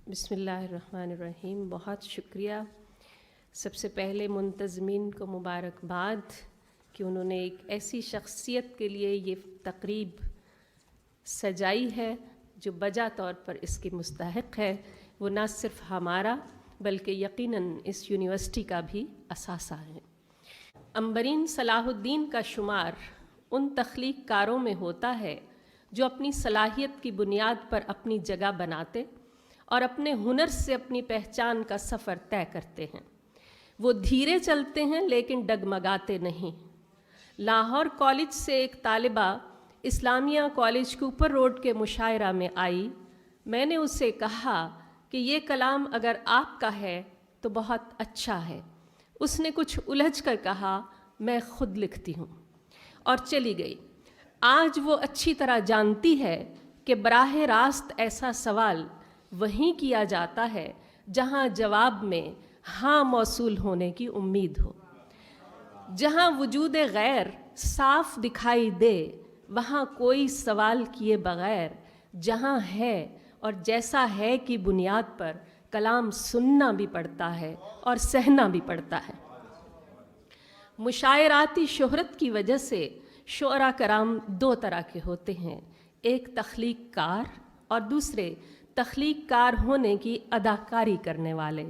بسم اللہ الرحمن الرحیم. بہت شکریہ. سب سے پہلے منتظمین کو مبارکباد کہ انہوں نے ایک ایسی شخصیت کے لیے یہ تقریب سجائی ہے جو بجا طور پر اس کی مستحق ہے. وہ نہ صرف ہمارا بلکہ یقیناً اس یونیورسٹی کا بھی اثاثہ ہے. عنبرین صلاح الدین کا شمار ان تخلیق کاروں میں ہوتا ہے جو اپنی صلاحیت کی بنیاد پر اپنی جگہ بناتے اور اپنے ہنر سے اپنی پہچان کا سفر طے کرتے ہیں. وہ دھیرے چلتے ہیں لیکن ڈگمگاتے نہیں. لاہور کالج سے ایک طالبہ اسلامیہ کالج کوپر روڈ کے مشاعرہ میں آئی. میں نے اسے کہا کہ یہ کلام اگر آپ کا ہے تو بہت اچھا ہے. اس نے کچھ الجھ کر کہا میں خود لکھتی ہوں اور چلی گئی. آج وہ اچھی طرح جانتی ہے کہ براہ راست ایسا سوال وہیں کیا جاتا ہے جہاں جواب میں ہاں موصول ہونے کی امید ہو. جہاں وجود غیر صاف دکھائی دے وہاں کوئی سوال کیے بغیر جہاں ہے اور جیسا ہے کی بنیاد پر کلام سننا بھی پڑتا ہے اور سہنا بھی پڑتا ہے. مشاعراتی شہرت کی وجہ سے شعراء کرام دو طرح کے ہوتے ہیں. ایک تخلیق کار اور دوسرے تخلیق کار ہونے کی اداکاری کرنے والے.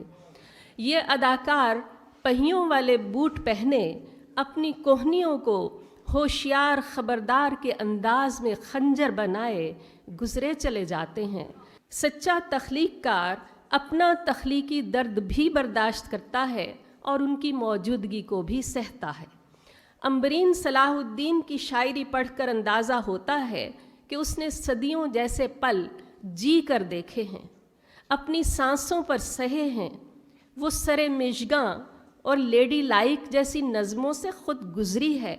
یہ اداکار پہیوں والے بوٹ پہنے اپنی کوہنیوں کو ہوشیار خبردار کے انداز میں خنجر بنائے گزرے چلے جاتے ہیں. سچا تخلیق کار اپنا تخلیقی درد بھی برداشت کرتا ہے اور ان کی موجودگی کو بھی سہتا ہے. عنبرین صلاح الدین کی شاعری پڑھ کر اندازہ ہوتا ہے کہ اس نے صدیوں جیسے پل جی کر دیکھے ہیں، اپنی سانسوں پر سہے ہیں. وہ سر مژگاں اور لیڈی لائک جیسی نظموں سے خود گزری ہے.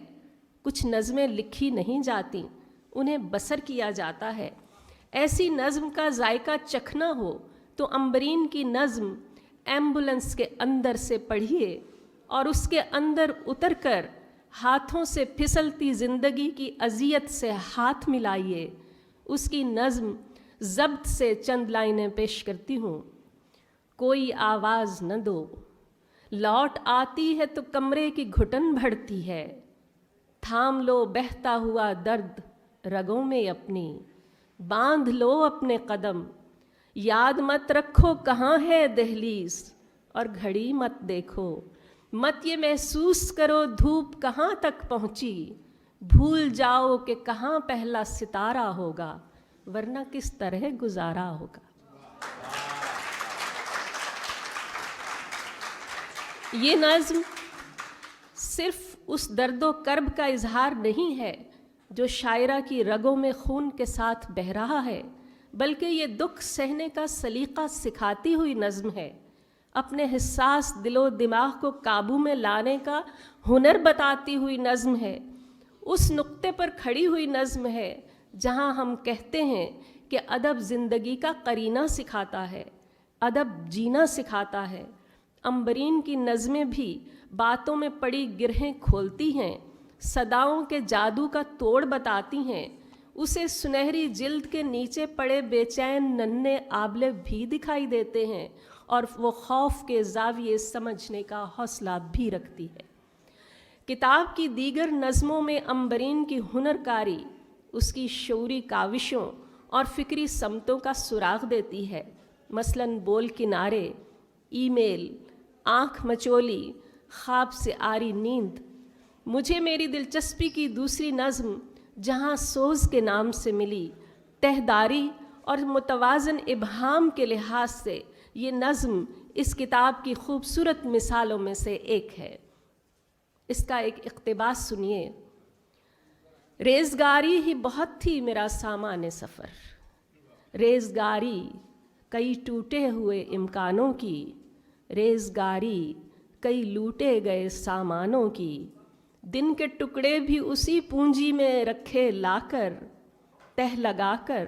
کچھ نظمیں لکھی نہیں جاتیں، انہیں بسر کیا جاتا ہے. ایسی نظم کا ذائقہ چکھنا ہو تو عنبرین کی نظم ایمبولنس کے اندر سے پڑھیے اور اس کے اندر اتر کر ہاتھوں سے پھسلتی زندگی کی اذیت سے ہاتھ ملائیے. اس کی نظم ضبط سے چند لائنیں پیش کرتی ہوں. کوئی آواز نہ دو، لوٹ آتی ہے تو کمرے کی گھٹن بڑھتی ہے. تھام لو بہتا ہوا درد رگوں میں اپنی، باندھ لو اپنے قدم. یاد مت رکھو کہاں ہے دہلیز اور گھڑی مت دیکھو. مت یہ محسوس کرو دھوپ کہاں تک پہنچی. بھول جاؤ کہ کہاں پہلا ستارہ ہوگا ورنہ کس طرح گزارا ہوگا. یہ نظم صرف اس درد و کرب کا اظہار نہیں ہے جو شاعرہ کی رگوں میں خون کے ساتھ بہہ رہا ہے، بلکہ یہ دکھ سہنے کا سلیقہ سکھاتی ہوئی نظم ہے. اپنے حساس دل و دماغ کو قابو میں لانے کا ہنر بتاتی ہوئی نظم ہے. اس نقطے پر کھڑی ہوئی نظم ہے جہاں ہم کہتے ہیں کہ ادب زندگی کا قرینہ سکھاتا ہے، ادب جینا سکھاتا ہے. عنبرین کی نظمیں بھی باتوں میں پڑی گرہیں کھولتی ہیں، صداؤں کے جادو کا توڑ بتاتی ہیں. اسے سنہری جلد کے نیچے پڑے بے چین ننھے آبلے بھی دکھائی دیتے ہیں اور وہ خوف کے زاویے سمجھنے کا حوصلہ بھی رکھتی ہے. کتاب کی دیگر نظموں میں عنبرین کی ہنر کاری اس کی شعوری کاوشوں اور فکری سمتوں کا سراغ دیتی ہے. مثلاً بول کنارے، ای میل، آنکھ مچولی، خواب سے آری نیند. مجھے میری دلچسپی کی دوسری نظم جہاں سوز کے نام سے ملی. تہداری اور متوازن ابہام کے لحاظ سے یہ نظم اس کتاب کی خوبصورت مثالوں میں سے ایک ہے. اس کا ایک اقتباس سنیے. ریزگاری ہی بہت تھی میرا سامان سفر، ریزگاری کئی ٹوٹے ہوئے امکانوں کی، ریزگاری کئی لوٹے گئے سامانوں کی. دن کے ٹکڑے بھی اسی پونجی میں رکھے لا کر، تہ لگا کر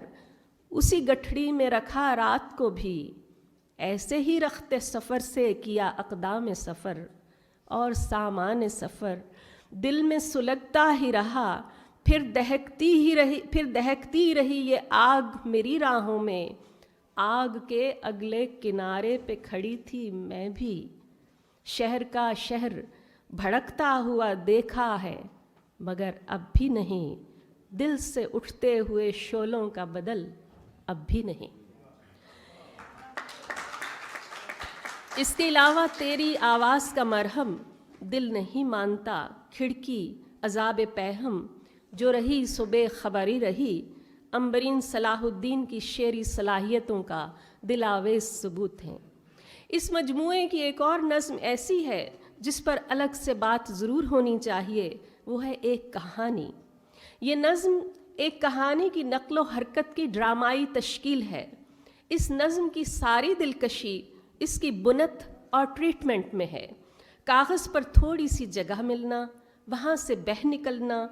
اسی گٹھڑی میں رکھا رات کو بھی. ایسے ہی رخت سفر سے کیا اقدام سفر، اور سامان سفر دل میں سلگتا ہی رہا. پھر دہکتی رہی یہ آگ میری راہوں میں. آگ کے اگلے کنارے پہ کھڑی تھی میں بھی، شہر کا شہر بھڑکتا ہوا دیکھا ہے، مگر اب بھی نہیں، دل سے اٹھتے ہوئے شعلوں کا بدل اب بھی نہیں۔ اس کے علاوہ تیری آواز کا مرہم دل نہیں مانتا، کھڑکی عذاب پیہم جو رہی سو بے خبری رہی، عنبرین صلاح الدین کی شعری صلاحیتوں کا دلاویز ثبوت ہیں۔ اس مجموعے کی ایک اور نظم ایسی ہے جس پر الگ سے بات ضرور ہونی چاہیے، وہ ہے ایک کہانی۔ یہ نظم ایک کہانی کی نقل و حرکت کی ڈرامائی تشکیل ہے۔ اس نظم کی ساری دلکشی اس کی بنت اور ٹریٹمنٹ میں ہے۔ کاغذ پر تھوڑی سی جگہ ملنا، وہاں سے بہہ نکلنا،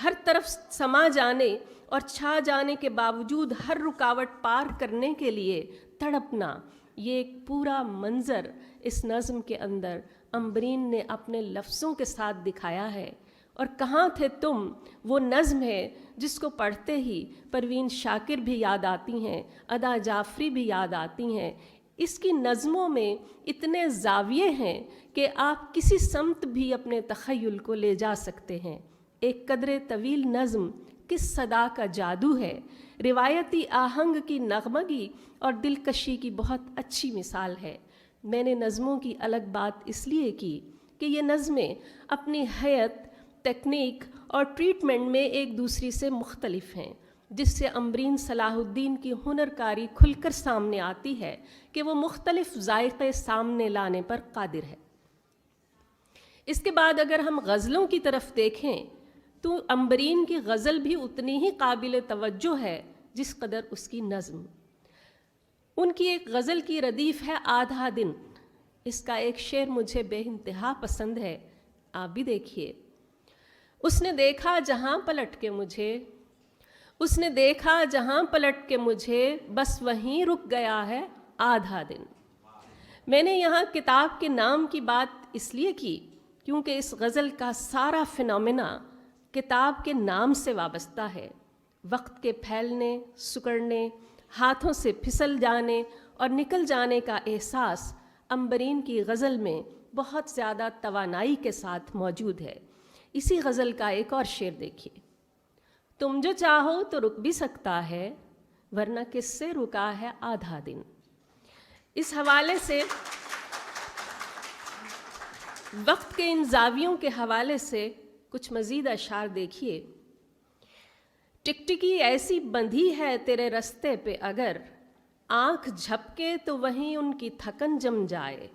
ہر طرف سما جانے اور چھا جانے کے باوجود ہر رکاوٹ پار کرنے کے لیے تڑپنا، یہ ایک پورا منظر اس نظم کے اندر عنبرین نے اپنے لفظوں کے ساتھ دکھایا ہے۔ اور کہاں تھے تم، وہ نظم ہے جس کو پڑھتے ہی پروین شاکر بھی یاد آتی ہیں، ادا جعفری بھی یاد آتی ہیں۔ اس کی نظموں میں اتنے زاویے ہیں کہ آپ کسی سمت بھی اپنے تخیل کو لے جا سکتے ہیں۔ ایک قدر طویل نظم کس صدا کا جادو ہے، روایتی آہنگ کی نغمگی اور دلکشی کی بہت اچھی مثال ہے۔ میں نے نظموں کی الگ بات اس لیے کی کہ یہ نظمیں اپنی حیت، تکنیک اور ٹریٹمنٹ میں ایک دوسری سے مختلف ہیں، جس سے عنبرین صلاح الدین کی ہنر کاری کھل کر سامنے آتی ہے کہ وہ مختلف ذائقے سامنے لانے پر قادر ہے۔ اس کے بعد اگر ہم غزلوں کی طرف دیکھیں تو عنبرین کی غزل بھی اتنی ہی قابل توجہ ہے جس قدر اس کی نظم۔ ان کی ایک غزل کی ردیف ہے آدھا دن۔ اس کا ایک شعر مجھے بے انتہا پسند ہے، آپ بھی دیکھیے۔ اس نے دیکھا جہاں پلٹ کے مجھے، اس نے دیکھا جہاں پلٹ کے مجھے، بس وہیں رک گیا ہے آدھا دن۔ میں نے یہاں کتاب کے نام کی بات اس لیے کی کیونکہ اس غزل کا سارا فنومینا کتاب کے نام سے وابستہ ہے۔ وقت کے پھیلنے، سکڑنے، ہاتھوں سے پھسل جانے اور نکل جانے کا احساس عنبرین کی غزل میں بہت زیادہ توانائی کے ساتھ موجود ہے۔ اسی غزل کا ایک اور شعر دیکھیے۔ تم جو چاہو تو رک بھی سکتا ہے، ورنہ کس سے رکا ہے آدھا دن۔ اس حوالے سے وقت کے ان زاویوں کے حوالے سے کچھ مزید اشعار دیکھیے۔ ٹکٹکی ایسی بندھی ہے تیرے رستے پہ، اگر آنکھ جھپکے تو وہیں ان کی تھکن جم جائے،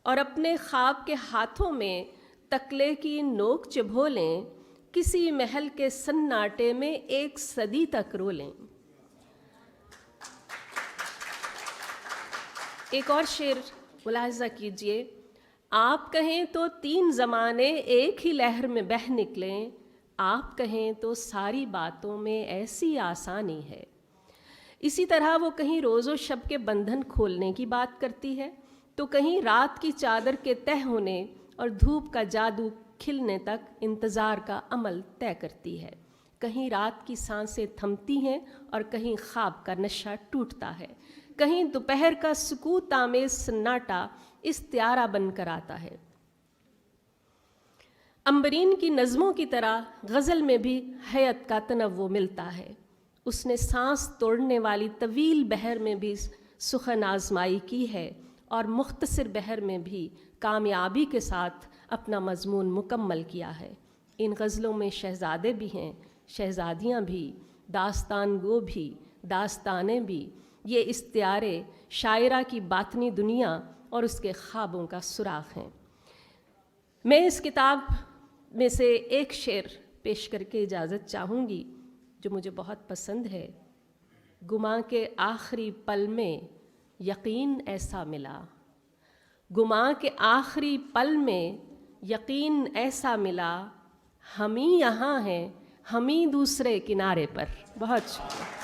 اور اپنے خواب کے ہاتھوں میں تکلے کی نوک چبھو لیں، کسی محل کے سناٹے میں ایک صدی تک رو لیں۔ ایک اور شعر ملاحظہ کیجئے۔ آپ کہیں تو تین زمانے ایک ہی لہر میں بہہ نکلیں، آپ کہیں تو ساری باتوں میں ایسی آسانی ہے۔ اسی طرح وہ کہیں روز و شب کے بندھن کھولنے کی بات کرتی ہے، تو کہیں رات کی چادر کے تہہ ہونے اور دھوپ کا جادو کھلنے تک انتظار کا عمل طے کرتی ہے۔ کہیں رات کی سانسیں تھمتی ہیں اور کہیں خواب کا نشہ ٹوٹتا ہے، کہیں دوپہر کا سکوت آمیز سناٹا استعارہ بن کر آتا ہے۔ عنبرین کی نظموں کی طرح غزل میں بھی حیت کا تنوع ملتا ہے۔ اس نے سانس توڑنے والی طویل بحر میں بھی سخن آزمائی کی ہے اور مختصر بحر میں بھی کامیابی کے ساتھ اپنا مضمون مکمل کیا ہے۔ ان غزلوں میں شہزادے بھی ہیں، شہزادیاں بھی، داستان گو بھی، داستانیں بھی، یہ استعارے شاعرہ کی باطنی دنیا اور اس کے خوابوں کا سراغ ہیں۔ میں اس کتاب میں سے ایک شعر پیش کر کے اجازت چاہوں گی جو مجھے بہت پسند ہے۔ گماں کے آخری پل میں یقین ایسا ملا، گماں کے آخری پل میں یقین ایسا ملا، ہم ہی یہاں ہیں، ہم ہی دوسرے کنارے پر۔ بہت شکریہ۔